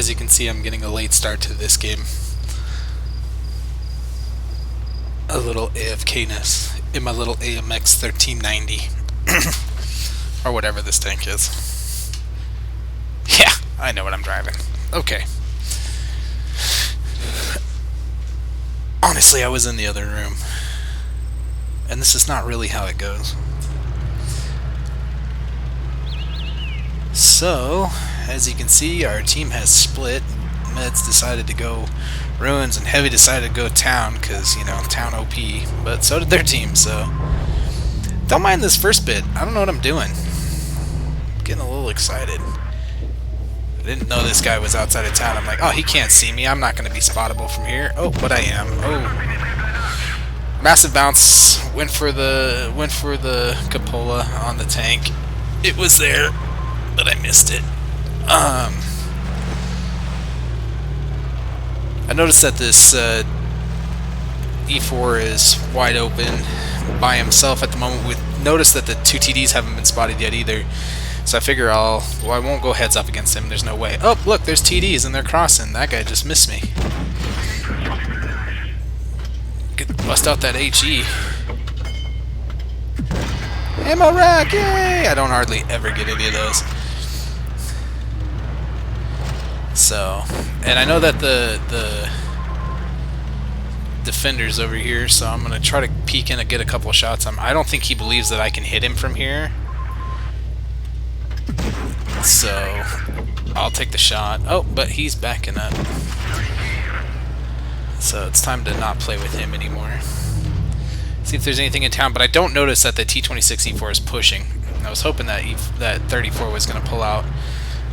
as you can see, I'm getting a late start to this game. A little AFK-ness in my little AMX 1390. Or whatever this tank is. Yeah, I know what I'm driving. Okay. Honestly, I was in the other room. And this is not really how it goes. So, as you can see, our team has split. Meds decided to go Ruins, and Heavy decided to go Town, because, you know, Town OP. But so did their team, so... Don't mind this first bit. I don't know what I'm doing. I'm getting a little excited. I didn't know this guy was outside of town. I'm like, oh, he can't see me. I'm not going to be spottable from here. Oh, but I am. Oh. Massive bounce. Went for the cupola on the tank. It was there, but I missed it. I noticed that this E4 is wide open by himself at the moment. Notice that the two TDs haven't been spotted yet either. So I figure I won't go heads up against him. There's no way. Oh, look, there's TDs and they're crossing. That guy just missed me. Bust out that HE. Ammo rack! Yay! I don't hardly ever get any of those. So, and I know that the defender's over here, so I'm gonna try to peek in and get a couple of shots. I don't think he believes that I can hit him from here, so I'll take the shot. Oh, but he's backing up, so it's time to not play with him anymore. See if there's anything in town, but I don't notice that the T26 E4 is pushing. I was hoping that that 34 was gonna pull out.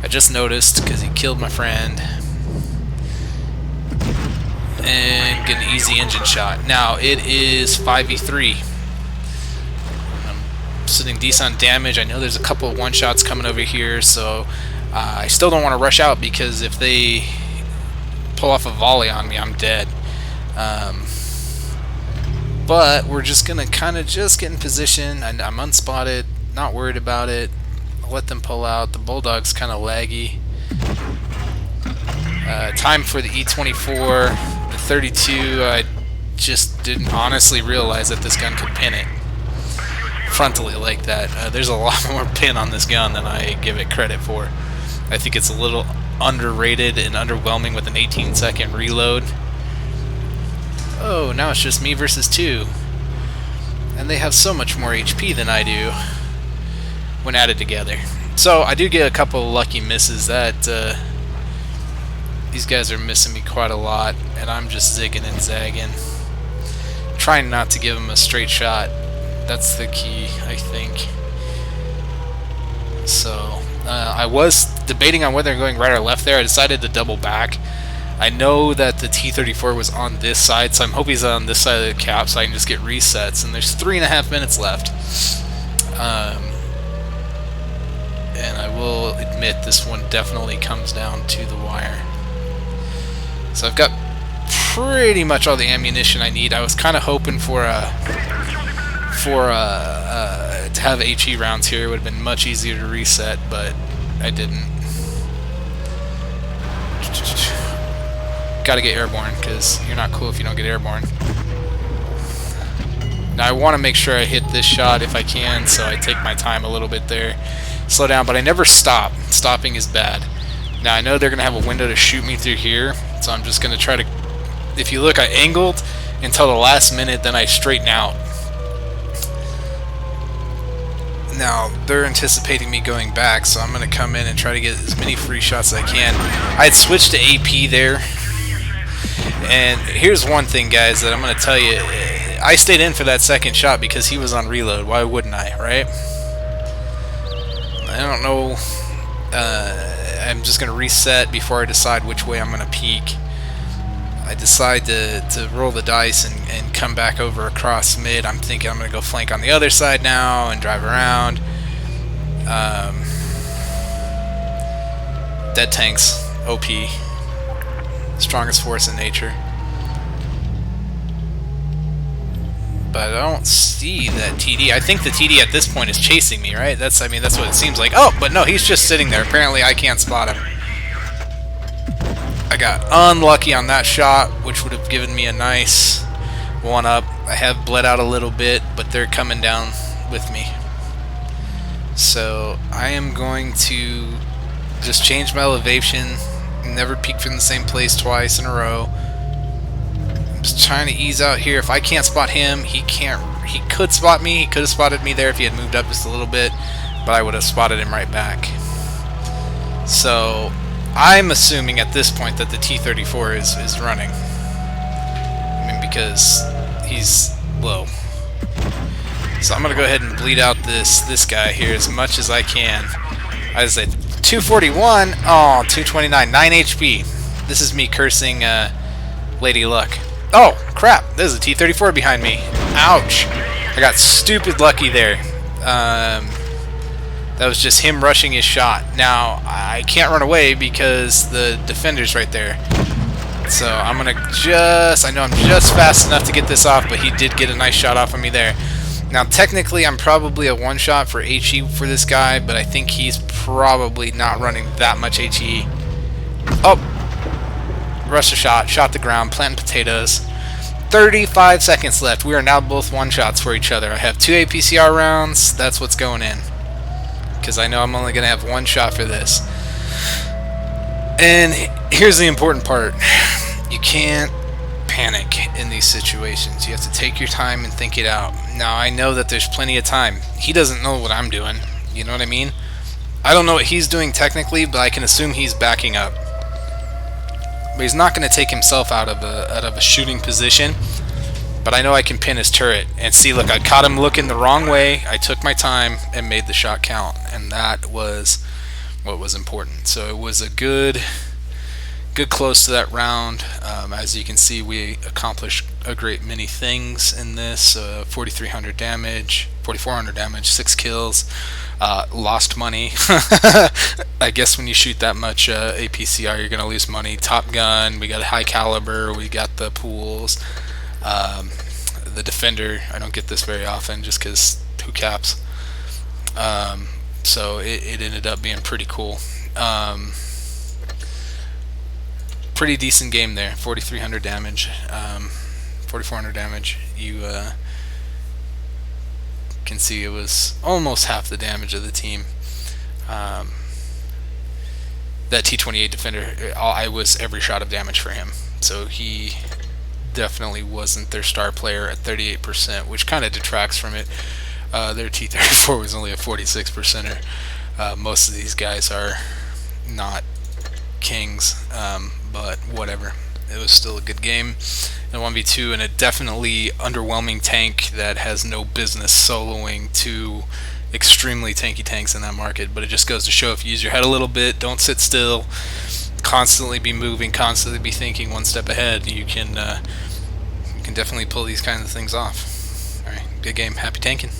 I just noticed because he killed my friend. And get an easy engine shot. Now it is 5v3. I'm sitting decent on damage. I know there's a couple of one-shots coming over here, so I still don't want to rush out because if they pull off a volley on me, I'm dead. But we're just gonna kind of just get in position. I'm unspotted, not worried about it. Let them pull out. The Bulldog's kind of laggy. Time for the E24. The 32, I just didn't honestly realize that this gun could pin it frontally like that. There's a lot more pin on this gun than I give it credit for. I think it's a little underrated and underwhelming with an 18-second reload. Oh, now it's just me versus two. And they have so much more HP than I do when added together. So I do get a couple of lucky misses. That these guys are missing me quite a lot, and I'm just zigging and zagging, trying not to give them a straight shot. That's the key, I think. So I was debating on whether going right or left there. I decided to double back. I know that the T-34 was on this side, so I'm hoping he's on this side of the cap so I can just get resets, and there's 3.5 minutes left. And I will admit this one definitely comes down to the wire. So I've got pretty much all the ammunition I need. I was kind of hoping to have HE rounds here. It would have been much easier to reset, but I didn't. Got to get airborne because you're not cool if you don't get airborne. Now I want to make sure I hit this shot if I can, so I take my time a little bit there. Slow down, but I never stop. Stopping is bad. Now I know they're going to have a window to shoot me through here, so I'm just going to try to... If you look, I angled until the last minute, then I straighten out. Now, they're anticipating me going back, so I'm going to come in and try to get as many free shots as I can. I had switched to AP there, and here's one thing, guys, that I'm going to tell you. I stayed in for that second shot because he was on reload. Why wouldn't I, right? I don't know. I'm just going to reset before I decide which way I'm going to peek. I decide to roll the dice and come back over across mid. I'm thinking I'm going to go flank on the other side now and drive around. Dead tanks, OP. Strongest force in nature. But I don't see that TD. I think the TD at this point is chasing me, right? That's what it seems like. Oh, but no, he's just sitting there. Apparently I can't spot him. I got unlucky on that shot, which would have given me a nice 1-up. I have bled out a little bit, but they're coming down with me. So I am going to just change my elevation, never peek from the same place twice in a row. I'm just trying to ease out here. If I can't spot him, he could spot me. He could have spotted me there if he had moved up just a little bit, but I would have spotted him right back. So I'm assuming at this point that the T-34 is running. I mean, because he's low. So I'm gonna go ahead and bleed out this guy here as much as I can. I was at 241. Oh, 229, 9 HP. This is me cursing Lady Luck. Oh crap! There's a T-34 behind me. Ouch! I got stupid lucky there. That was just him rushing his shot. Now I can't run away because the defender's right there. So I'm gonna I know I'm just fast enough to get this off, but he did get a nice shot off of me there. Now technically I'm probably a one-shot for HE for this guy, but I think he's probably not running that much HE. Oh! Rush a shot, shot the ground, planting potatoes. 35 seconds left. We are now both one-shots for each other. I have 2 APCR rounds. That's what's going in. Because I know I'm only going to have one shot for this. And here's the important part. You can't panic in these situations. You have to take your time and think it out. Now, I know that there's plenty of time. He doesn't know what I'm doing. You know what I mean? I don't know what he's doing technically, but I can assume he's backing up. But he's not going to take himself out of a shooting position. But I know I can pin his turret. And see, look, I caught him looking the wrong way. I took my time and made the shot count. And that was what was important. So it was a good close to that round. As you can see, we accomplished a great many things in this. 4,300 damage, 4,400 damage, 6 kills, lost money. I guess when you shoot that much APCR, you're going to lose money. Top gun, we got a high caliber, we got the pools. The defender, I don't get this very often just because who caps. So it ended up being pretty cool. Pretty decent game there. 4,300 damage, 4,400 damage. You can see it was almost half the damage of the team. That T-28 defender, I was every shot of damage for him. So he definitely wasn't their star player at 38%, which kind of detracts from it. Their T-34 was only a 46%er. Most of these guys are not kings, but whatever. It was still a good game. And 1v2 and a definitely underwhelming tank that has no business soloing two extremely tanky tanks in that market. But it just goes to show, if you use your head a little bit, don't sit still, constantly be moving, constantly be thinking one step ahead, you can definitely pull these kinds of things off. Alright, good game. Happy tanking.